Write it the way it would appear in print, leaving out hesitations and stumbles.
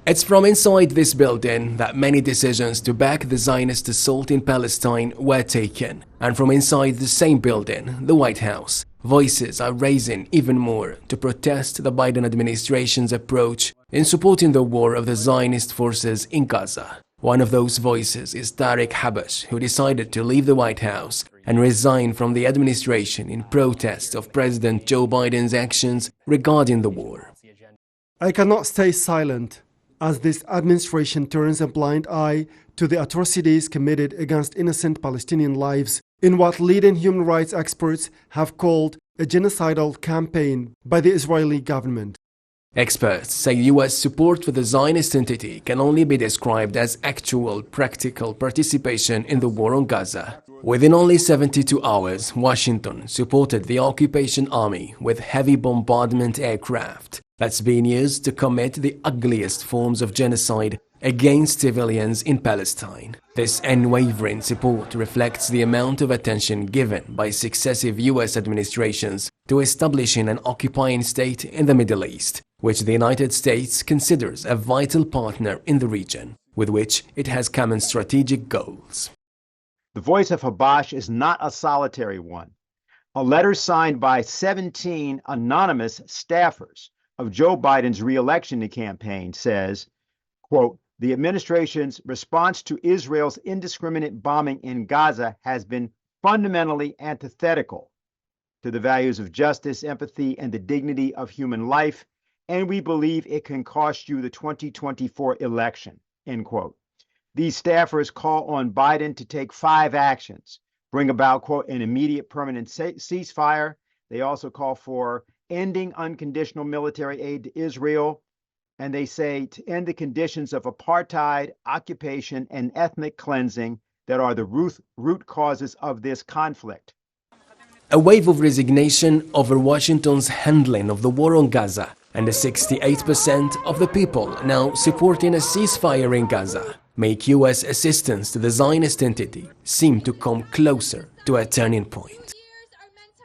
It's from inside this building that many decisions to back the Zionist assault in Palestine were taken. And from inside the same building, the White House, voices are raising even more to protest the Biden administration's approach in supporting the war of the Zionist forces in Gaza. One of those voices is Tariq Habash, who decided to leave the White House and resign from the administration in protest of President Joe Biden's actions regarding the war. I cannot stay silent as this administration turns a blind eye to the atrocities committed against innocent Palestinian lives in what leading human rights experts have called a genocidal campaign by the Israeli government. Experts say U.S. support for the Zionist entity can only be described as actual, practical participation in the war on Gaza. Within only 72 hours, Washington supported the occupation army with heavy bombardment aircraft that's been used to commit the ugliest forms of genocide against civilians in Palestine. This unwavering support reflects the amount of attention given by successive U.S. administrations to establishing an occupying state in the Middle East, which the United States considers a vital partner in the region, with which it has common strategic goals. The voice of Habash is not a solitary one. A letter signed by 17 anonymous staffers of Joe Biden's re-election campaign says, quote, "The administration's response to Israel's indiscriminate bombing in Gaza has been fundamentally antithetical to the values of justice, empathy, and the dignity of human life, and we believe it can cost you the 2024 election," end quote. These staffers call on Biden to take 5 actions, bring about, quote, "an immediate permanent ceasefire." They also call for ending unconditional military aid to Israel, and they say to end the conditions of apartheid, occupation, and ethnic cleansing that are the root causes of this conflict. A wave of resignation over Washington's handling of the war on Gaza, and the 68% of the people now supporting a ceasefire in Gaza make U.S. assistance to the Zionist entity seem to come closer to a turning point.